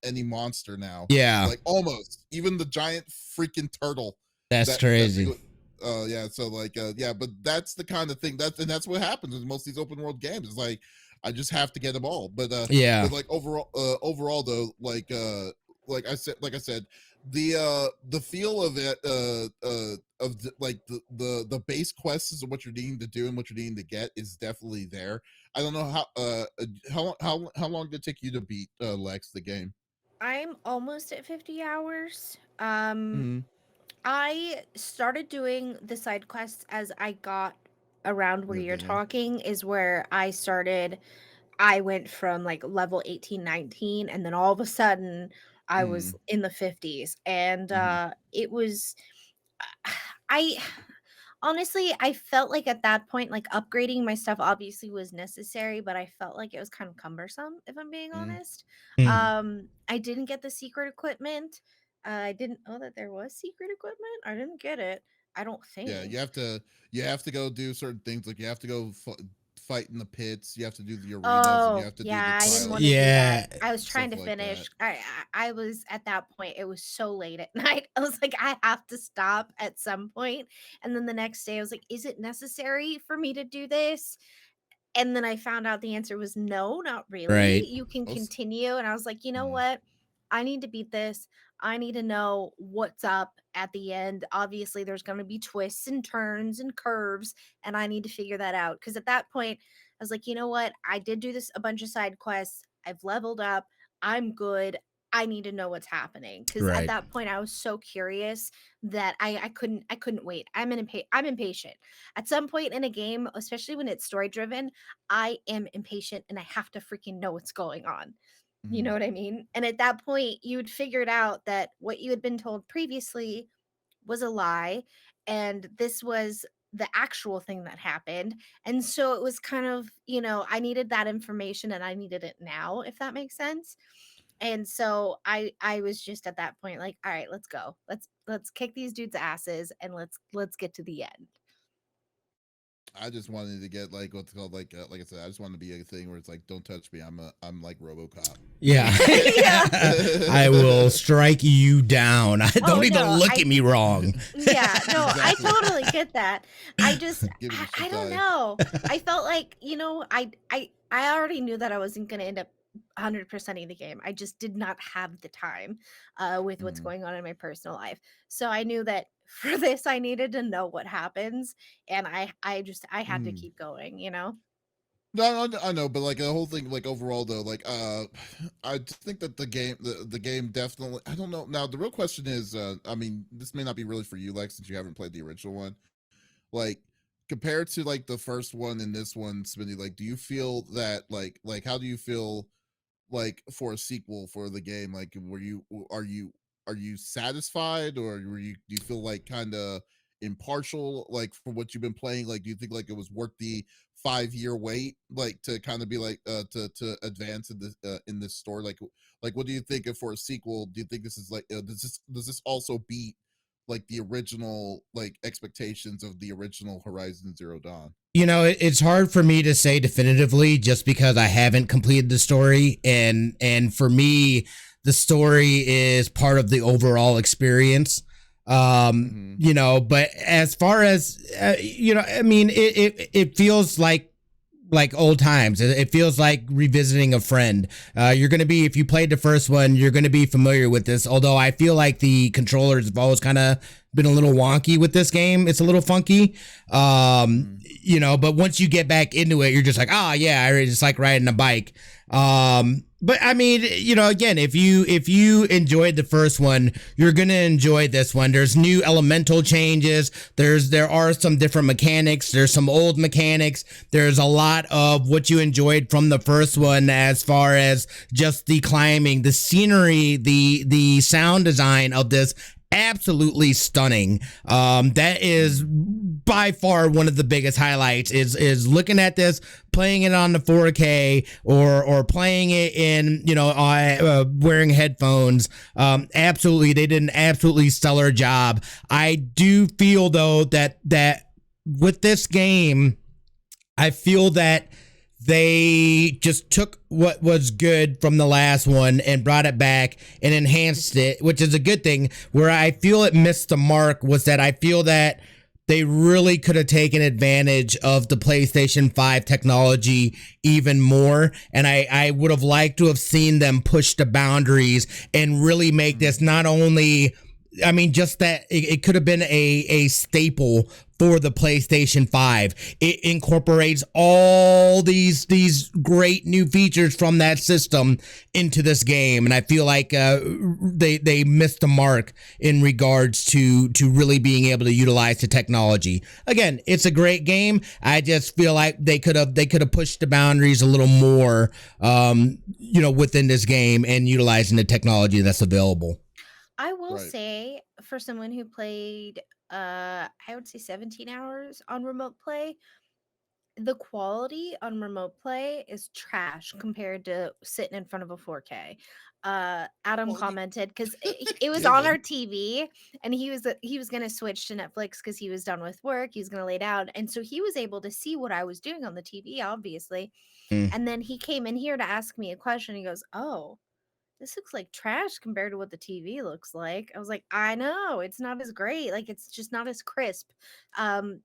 any monster now, Yeah. like almost even the giant freaking turtle That's that crazy. yeah, so like yeah, but that's the kind of thing that's what happens in most of these open world games. It's like I just have to get them all. Yeah. But like overall though, like I said, the feel of it like the base quests of what you're needing to do and what you're needing to get is definitely there. I don't know how long did it take you to beat Lex the game? I'm almost at 50 hours. Mm-hmm. I started doing the side quests as I got around where Near you're the end. talking is where I went from like level 18, 19, and then all of a sudden I was Mm, in the 50s. And mhm. it was I Honestly, I felt like at that point, like upgrading my stuff obviously was necessary, but I felt like it was kind of cumbersome, if I'm being Mm. honest. Mm. I didn't get the secret equipment. I didn't know that there was secret equipment. I didn't get it. I don't Yeah, think. you have to go do certain things, like you have to go fight in the pits, you have to do the arenas, and you Oh, have to do the yeah, I didn't trials, want to do that. Yeah. I was trying stuff to like that. finish. I was at that point. It was so late at night. I was like, I have to stop at some point. And then the next day, I was like, is it necessary for me to do this? And then I found out the answer was no, not really. Right. You can Most, continue. And I was like, you know mm, what? I need to beat this. I need to know what's up at the end. Obviously, there's going to be twists and turns and curves, and I need to figure that out. Because at that point, I was like, you know what? I did do this a bunch of side quests. I've leveled up. I'm good. I need to know what's happening. Because at Right. that point, I was so curious that I couldn't wait. I'm impatient. At some point in a game, especially when it's story driven, I am impatient and I have to freaking know what's going on. You know mm. what I mean? And at that point, you'd figured out that what you had been told previously was a lie, and this was the actual thing that happened. And so it was kind of, I needed that information and I needed it now, if that makes sense. And so I was just at that point like, all right, let's go. Let's kick these dudes' asses and let's get to the end. I just wanted to get like what's called like I said, I just wanted to be a thing where it's like, don't touch me. I'm like RoboCop. Yeah. Yeah. I will strike you down. Oh Don't even no, look I at me wrong. yeah, no, I Exactly. totally get that. I just Give me the I shit don't eye. know. I felt like, I already knew that I wasn't going to end up 100%ing the game. I just did not have the time with what's Mm, going on in my personal life. So I knew that for this I needed to know what happens, and I had to mm. keep going. No, I know, but like the whole thing, like overall though, like I think that the game definitely. I don't know. Now the real question is, I mean, this may not be really for you, Lex, since you haven't played the original one. Like compared to like the first one and this one, Smitty, like, do you feel that like how do you feel like for a sequel for the game? Like, are you satisfied, or do you feel like kind of impartial, like for what you've been playing? Like, do you think like it was worth the 5 year wait, like to kind of be like to advance in this story? Like what do you think of for a sequel? Do you think this is like does this also beat like the original like expectations of the original Horizon Zero Dawn? It's hard for me to say definitively just because I haven't completed the story, and for me, the story is part of the overall experience. Mm-hmm. But as far as I mean, it feels like old times. It feels like revisiting a friend. You're going to be, if you played the first one, you're going to be familiar with this. Although I feel like the controllers have always kind of been a little wonky with this game. It's a little funky. Mm-hmm. But once you get back into it, you're just like, oh yeah, I just like riding a bike. But I mean, again, if you enjoyed the first one, you're gonna enjoy this one. There's new elemental changes. There are some different mechanics. There's some old mechanics. There's a lot of what you enjoyed from the first one, as far as just the climbing, the scenery, the sound design of this. Absolutely stunning. That is by far one of the biggest highlights is looking at this, playing it on the 4K or playing it in wearing headphones. Absolutely, they did an absolutely stellar job. I do feel though that with this game, I feel that they just took what was good from the last one and brought it back and enhanced it, which is a good thing. Where I feel it missed the mark was that I feel that they really could have taken advantage of the PlayStation 5 technology even more. And I would have liked to have seen them push the boundaries and really make this not only, I mean, just that it could have been a staple for the PlayStation 5. It incorporates all these great new features from that system into this game, and I feel like they missed the mark in regards to really being able to utilize the technology. Again, it's a great game. I just feel like they could have pushed the boundaries a little more, within this game and utilizing the technology that's available. I will Right. say, for someone who played, I would say 17 hours on remote play, the quality on remote play is trash compared to sitting in front of a 4K. Adam Well, commented because it was on our given. TV, and he was gonna switch to Netflix because he was done with work. He was gonna lay down, and so he was able to see what I was doing on the TV, obviously. Mm. And then he came in here to ask me a question. He goes, "Oh, this looks like trash compared to what the TV looks like." I was like, "I know, it's not as great. Like it's just not as crisp."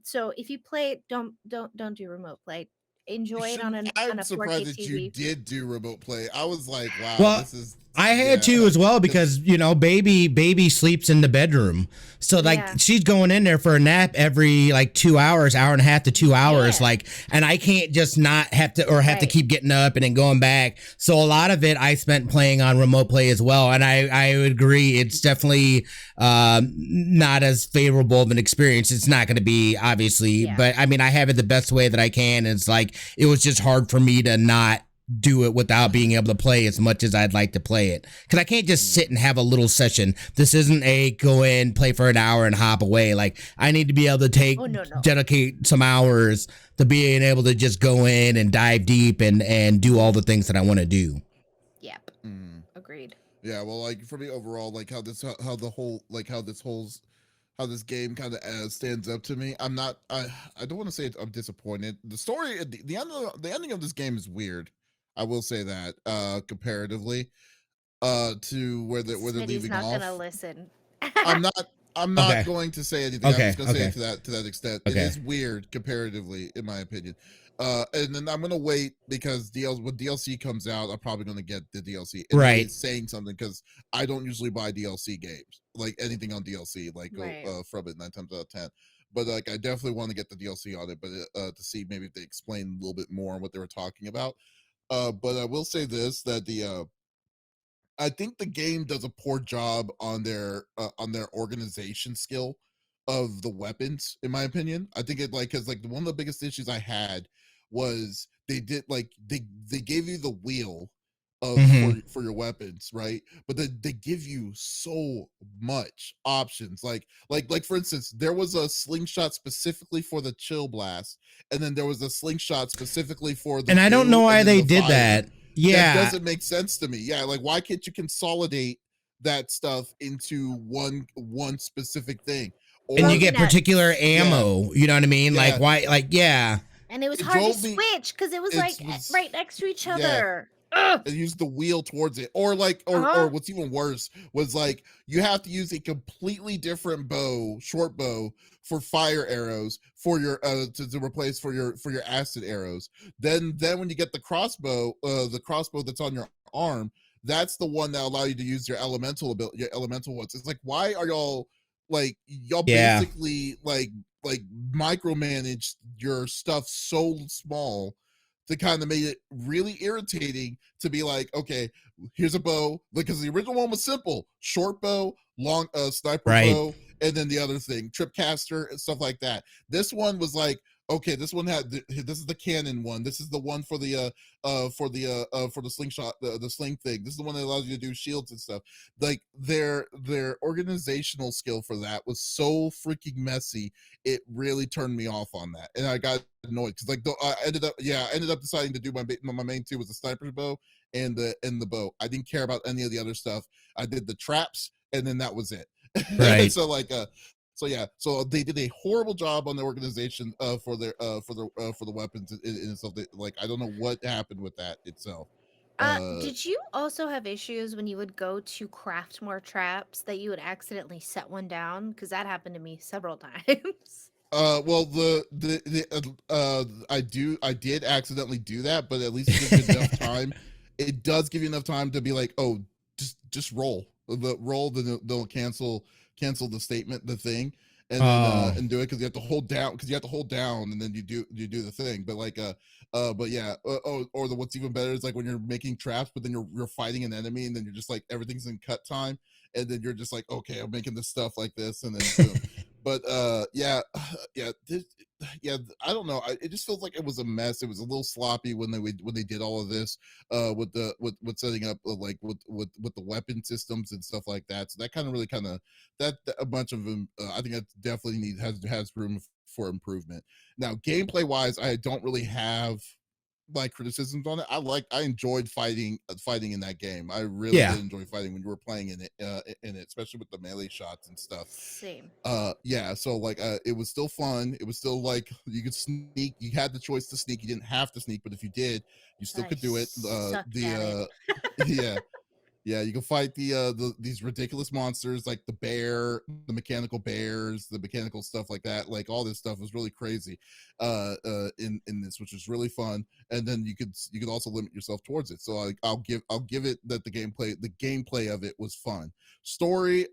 So if you play, don't do remote play. You Enjoy it on shouldn't. an on I'm a 4K surprised that you TV. did do remote play. I was like, wow, Well, this is I had yeah, to as well because because baby sleeps in the bedroom, so like Yeah. she's going in there for a nap every like 2 hours, hour and a half to 2 hours, Yeah. like, and I can't just not have to or have to Right. keep getting up and then going back. So a lot of it I spent playing on remote play as well, and I would agree it's definitely not as favorable of an experience. It's not going to be obviously, Yeah. but I mean I have it the best way that I can. And it's like it was just hard for me to not do it without being able to play as much as I'd like to play it. Because I can't just sit and have a little session. This isn't a go in, play for an hour and hop away. Like I need to be able to Oh no, no. dedicate some hours to being able to just go in and dive deep and do all the things that I want to do. Yep. mm, Agreed. yeah. Well, like for me overall, like how the whole like how this game kind of stands up to me. I don't want to say I'm disappointed. The story, the ending of this game is weird. I will say that comparatively to where they're Smitty's leaving not gonna off. listen. I'm not I'm not Okay. going to say anything. I'm Okay. just going to say Okay. it to that extent. It Okay. is weird comparatively, in my opinion. And then I'm going to wait because when DLC comes out, I'm probably going to get the DLC, and that Right. is saying something because I don't usually buy DLC games, like anything on DLC, like go Right. from it 9 times out of 10. But like, I definitely want to get the DLC on it, but to see maybe if they explain a little bit more on what they were talking about. But I will say this that the I think the game does a poor job on their organization skill of the weapons. In my opinion, I think it like because like one of the biggest issues I had was they did like they gave you the wheel of Mm-hmm. for your weapons, right? But they give you so much options. Like for instance, there was a slingshot specifically for the chill blast, and then there was a slingshot specifically for the And I don't know boo, and why then they the did fire that. that Yeah. doesn't make sense to me. Yeah, like why can't you consolidate that stuff into one specific thing? And you Or get Coconuts. particular yeah, ammo. You know what I mean? Like yeah. why? Like yeah. And it was It hard to drove me. switch because it was It like was right next to each yeah. other. Ugh. And use the wheel towards it, or like or Uh-huh. what's even worse was like you have to use a completely different short bow for fire arrows for your to replace for your acid arrows. Then when you get the crossbow that's on your arm, that's the one that allow you to use your elemental ability, your elemental ones. It's like, why are y'all Yeah. basically like micromanage your stuff so small to kind of made it really irritating to be like, okay, here's a bow. Because the original one was simple: short bow, long sniper Right. bow, and then the other thing, tripcaster and stuff like that. This one was like, okay, this one had this is the cannon one. This is the one for for the slingshot, the sling thing. This is the one that allows you to do shields and stuff. Like their organizational skill for that was so freaking messy. It really turned me off on that, and I got annoyed because like I ended up deciding to do my main two was the sniper bow and the bow. I didn't care about any of the other stuff. I did the traps, and then that was it. Right. So like so yeah, so they did a horrible job on the organization for the weapons and stuff. Like I don't know what happened with that itself. Did you also have issues when you would go to craft more traps that you would accidentally set one down? Because that happened to me several times. Well, I did accidentally do that, but at least it gives you enough time. It does give you enough time to be like, oh, just roll the roll, then they'll cancel the statement, the thing, and then Oh. and do it because you have to hold down, and then you do the thing. But like but yeah, or the what's even better is like when you're making traps, but then you're fighting an enemy, and then you're just like everything's in cut time, and then you're just like, okay, I'm making this stuff like this, and then boom. But yeah, yeah, yeah, I don't know. It just feels like it was a mess. It was a little sloppy when they did all of this with the with setting up like with the weapon systems and stuff like that. So that kind of really kind of that a bunch of them. I think that definitely has room for improvement. Now, gameplay wise, I don't really have like criticisms on it. I enjoyed fighting in that game. I really Yeah. did enjoy fighting when you were playing in it, especially with the melee shots and stuff. Same. Yeah, so like it was still fun. It was still like you could sneak. You had the choice to sneak. You didn't have to sneak, but if you did, you still I could do it. sucked The at it. yeah, yeah, you can fight these ridiculous monsters like the bear, the mechanical bears, the mechanical stuff like that. Like all this stuff was really crazy in this, which was really fun. And then you could also limit yourself towards it. So I'll give it that the gameplay of it was fun. Story,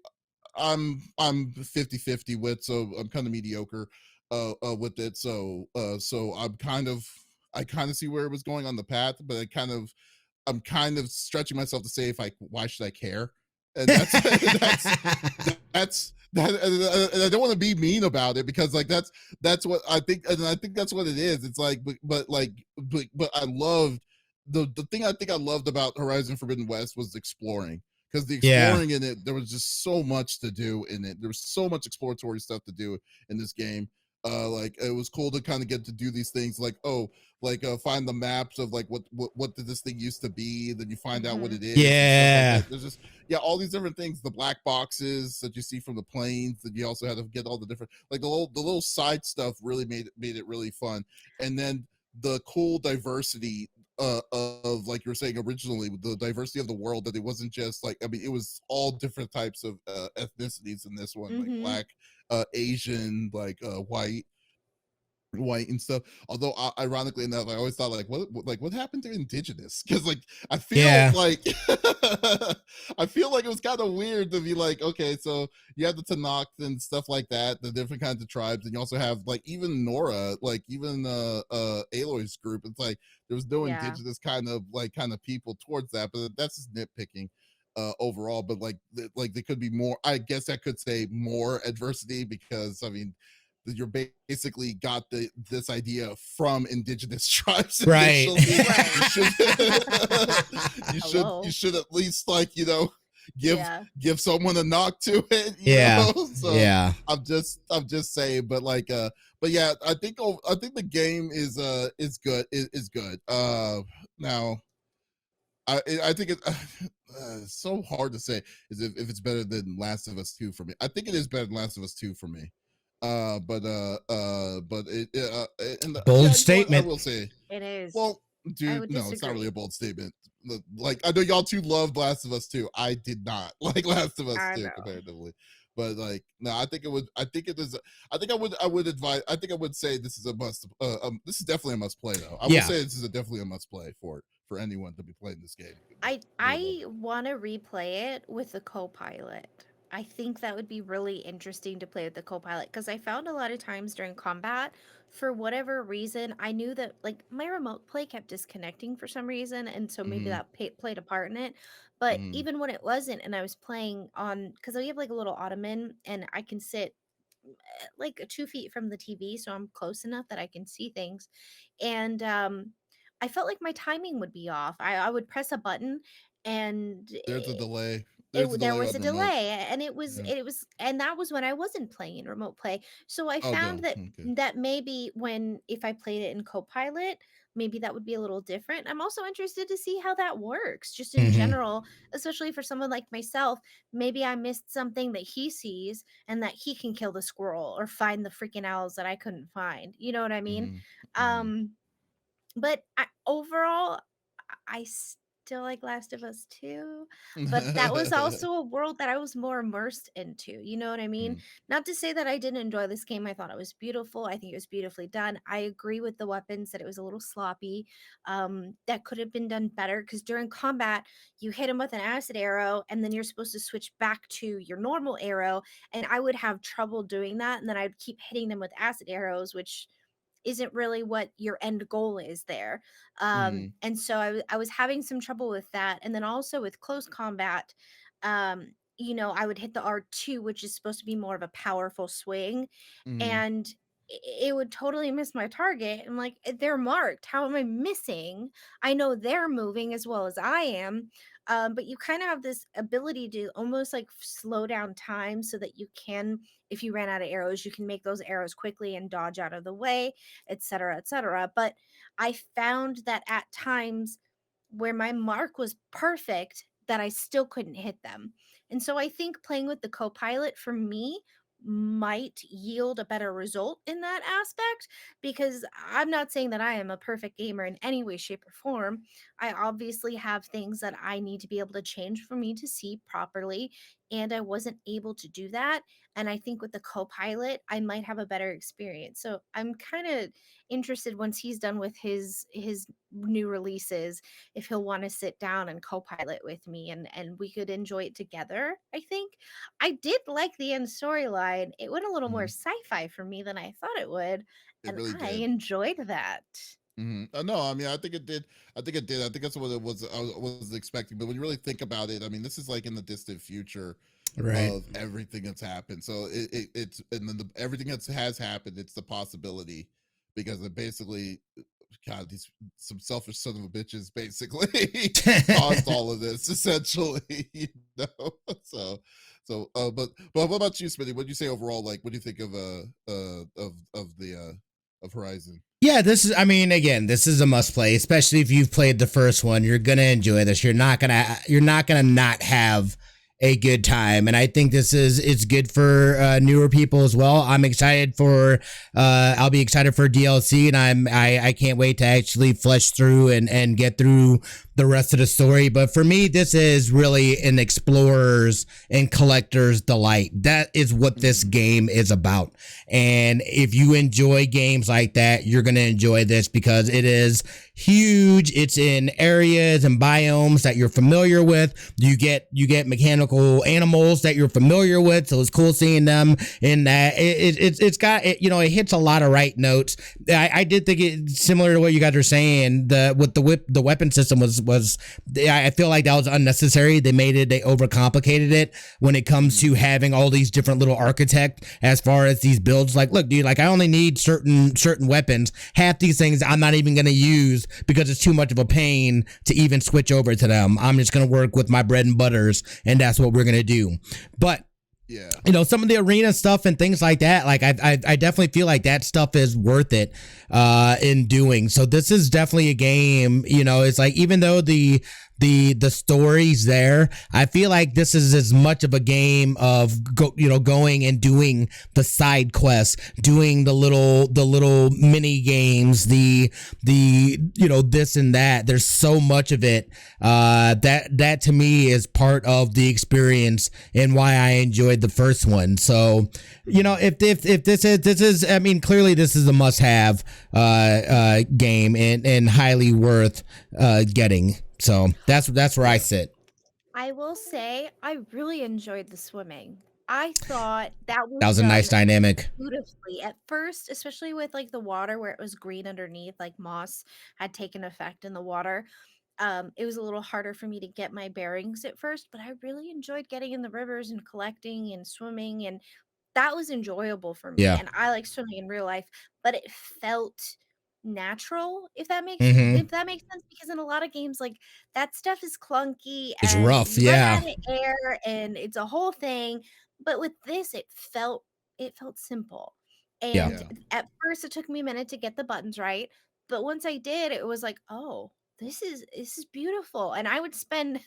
I'm 50-50 with, so I'm kind of mediocre with it. So I kind of see where it was going on the path, but I'm kind of stretching myself to say if I why should I care? And and I don't want to be mean about it because like that's what I think, and I think that's what it is. It's like but I loved the thing I think I loved about Horizon Forbidden West was exploring, because the Yeah. exploring in it, there was just so much to do in it. There was so much exploratory stuff to do in this game. Like it was cool to kind of get to do these things like, oh, like find the maps of like what did this thing used to be, then you find out what Hmm. it is and stuff like Yeah. that. There's just yeah, all these different things, the black boxes that you see from the planes, that you also had to get all the different like the little side stuff really made it really fun. And then the cool diversity of like you were saying originally, the diversity of the world, that it wasn't just like, I mean, it was all different types of ethnicities in this one, like Hmm. black, Asian, like white and stuff. Although ironically enough, I always thought like what happened to indigenous, because like I feel Yeah. like I feel like it was kind of weird to be like, okay, so you have the Tanakh and stuff like that, the different kinds of tribes, and you also have like even Nora, like even Aloy's group. It's like there was no Yeah. indigenous kind of people towards that, but that's just nitpicking overall. But like like there could be more, I guess I could say more adversity, because I mean you're basically got this idea from indigenous tribes Right. initially. Right. You should you Hello. should at least like, give Yeah. give someone a knock to it, Yeah. so Yeah. I'm just saying. But like but yeah, I think the game is good, is good. Now I think it's so hard to say is if it's better than Last of Us 2 for me. I think it is better than Last of Us 2 for me. But and Bold yeah, you know what? I statement. will say, It is. well, I dude, would no, it's not really a disagree. bold statement. Like I know y'all two loved Last of Us 2. I did not like Last of Us I 2 know. comparatively. But like no, I think it would I think it is I think I would advise I think I would say this is a must this is definitely a must play though. I will Yeah. say this is definitely a must play for anyone to be playing this game. Like really love I it. want to replay it with the co-pilot. I think that would be really interesting to play with the co-pilot, because I found a lot of times during combat, for whatever reason, I knew that like my remote play kept disconnecting for some reason, and so maybe Mhm. that played a part in it. But Mhm. even when it wasn't, and I was playing on, because we have like a little ottoman, and I can sit like 2 feet from the TV, so I'm close enough that I can see things. And I felt like my timing would be off. I would press a button, and There's a delay. it There's a there delay was on a the remote. delay, and Yeah. and that was when I wasn't playing remote play. So I Oh found no. Okay. that maybe when if I played it in Copilot, maybe that would be a little different. I'm also interested to see how that works, just in Hmm. general, especially for someone like myself. Maybe I missed something that he sees, and that he can kill the squirrel or find the freaking owls that I couldn't find. You know what I mean? Mhm. Mhm. Um, but overall, I still like Last of Us 2, but that was also a world that I was more immersed into, you know what I mean? Mhm. Not to say that I didn't enjoy this game, I thought it was beautiful, I think it was beautifully done. I agree with the weapons, that it was a little sloppy, that could have been done better, because during combat, you hit him with an acid arrow, and then you're supposed to switch back to your normal arrow, and I would have trouble doing that, and then I'd keep hitting them with acid arrows, which isn't really what your end goal is there. Mhm. And so I was having some trouble with that. And then also with close combat, I would hit the R2, which is supposed to be more of a powerful swing. Mhm. And it would totally miss my target. I'm like, they're marked. How am I missing? I know they're moving as well as I am. But you kind of have this ability to almost like slow down time so that you can, if you ran out of arrows, you can make those arrows quickly and dodge out of the way, etc., etc. But I found that at times where my mark was perfect, that I still couldn't hit them. And so I think playing with the co-pilot for me might yield a better result in that aspect, because I'm not saying that I am a perfect gamer in any way, shape, or form. I obviously have things that I need to be able to change for me to see properly, and I wasn't able to do that. And I think with the co-pilot, I might have a better experience. So I'm kind of interested once he's done with his new releases, if he'll want to sit down and co-pilot with me, and we could enjoy it together. I think I did like the end storyline. It went a little more Mhm. sci-fi for me than I thought it would, It and really I did. enjoyed that. No, I mean, I think it did. I think it did. I think that's what it was. I was expecting. But when you really think about it, I mean, this is like in the distant future Right. of everything that's happened. So it's and then everything that has happened. It's the possibility because it basically, God, these some selfish son of a bitches basically caused all of this essentially. You know, so but what about you, Smitty? What do you say overall? Like, what do you think of of the of Horizon? Yeah, this is, I mean, again, this is a must play, especially if you've played the first one. You're going to enjoy this. You're not going to not have a good time. And I think it's good for newer people as well. I'll be excited for DLC, and I can't wait to actually flesh through and get through the rest of the story. But for me, this is really an explorer's and collector's delight. That is what this Mhm. game is about. And if you enjoy games like that, you're going to enjoy this because it is huge. It's in areas and biomes that you're familiar with. You get mechanical animals that you're familiar with, so it's cool seeing them in that. It's got it, it hits a lot of right notes. I did think it similar to what you guys are saying. The weapon system was I feel like that was unnecessary. They overcomplicated it when it comes Mhm. to having all these different little architect as far as these builds. Like, look, dude, like I only need certain weapons. Half these things I'm not even gonna use because it's too much of a pain to even switch over to them. I'm just gonna work with my bread and butters, and that's what we're gonna do. But Yeah. some of the arena stuff and things like that, like I definitely feel like that stuff is worth it in doing. So this is definitely a game, it's like, even though the story's there, I feel like this is as much of a game of going and doing the side quests, doing the little mini games, the this and that. There's so much of it that to me is part of the experience and why I enjoyed the first one. So Mhm. if this is, I mean, clearly this is a must have game and highly worth getting. So that's where I Yeah. sit. I will say I really enjoyed the swimming. I thought that That was was a nice done dynamic. beautifully at first, especially with like the water where it was green underneath, like moss had taken effect in the water. It was a little harder for me to get my bearings at first, but I really enjoyed getting in the rivers and collecting and swimming, and that was enjoyable for me. Yeah. And I like swimming in real life, but it felt natural, if that makes Mm-hmm. sense, because in a lot of games, like, that stuff is clunky It's and rough. you run Yeah. out of air and it's a whole thing. But with this, it felt simple. Yeah. And Yeah. at first it took me a minute to get the buttons right, but once I did, it was like, "Oh, this is beautiful." And I would spend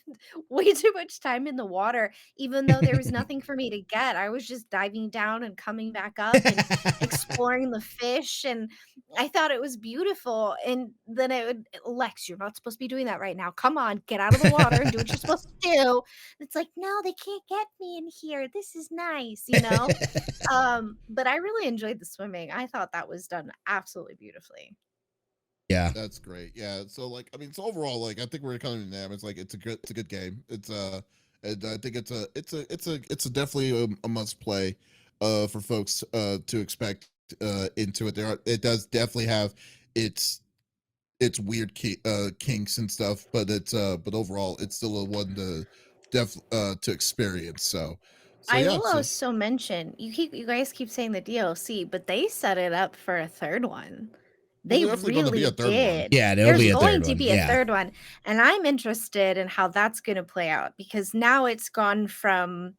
way too much time in the water, even though there was nothing for me to get. I was just diving down and coming back up and exploring the fish, and I thought it was beautiful. And then it would, "Lex, you're not supposed to be doing that right now. Come on, get out of the water and do what you're supposed to do." It's like, "No, they can't get me in here. This is nice?" But I really enjoyed the swimming. I thought that was done absolutely beautifully. Yeah. That's great. Yeah. So like, I mean, so overall, like, I think we're kind of unanimous. It's like it's a good game. And I think it's a definitely a must play, for folks to expect into it. It does definitely have its weird kinks and stuff, but but overall, it's still a one to to experience. So. So I yeah, will so also mention you guys keep saying the DLC, but they set it up for a third one. well, They there's definitely going to be a really third one. did. Yeah, there'll There's be a going third to one. be a Yeah. third one, and I'm interested in how that's going to play out because now it's gone from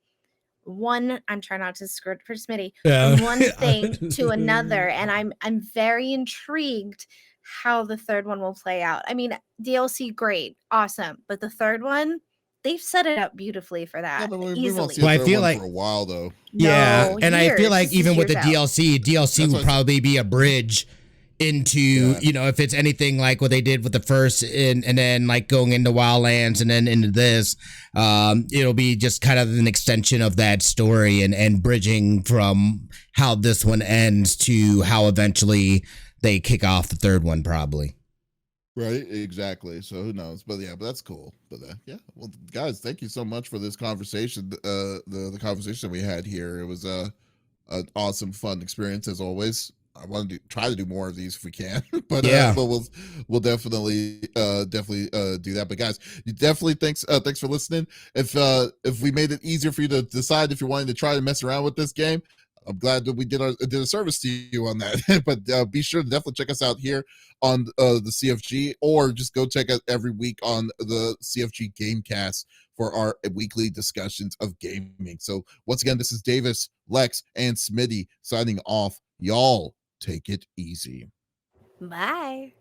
one, I'm trying not to skirt for Smitty, Yeah. from one thing to another, and I'm very intrigued how the third one will play out. I mean, DLC great, awesome, but the third one, they've set it up beautifully for Yeah, that but we won't see a Well, easily. I third feel one for like a while though. yeah, No, and I feel years. like This is even with the years out. DLC That's will why. probably be a bridge into, Yeah. you know, if it's anything like what they did with the first and then like going into Wildlands and then into this, it'll be just kind of an extension of that story and bridging from how this one ends to how eventually they kick off the third one probably. Right, exactly. So who knows? But yeah, but that's cool. But yeah, well, guys, thank you so much for this conversation. The conversation we had here, it was an awesome, fun experience as always. I want to try to do more of these if we can, Yeah. but we'll definitely do that. But guys, you definitely thanks for listening. If we made it easier for you to decide if you're wanting to try to mess around with this game, I'm glad that we did a service to you on that. But be sure to definitely check us out here on the CFG, or just go check out every week on the CFG Gamecast for our weekly discussions of gaming. So once again, this is Davis, Lex, and Smitty signing off. Y'all take it easy. Bye.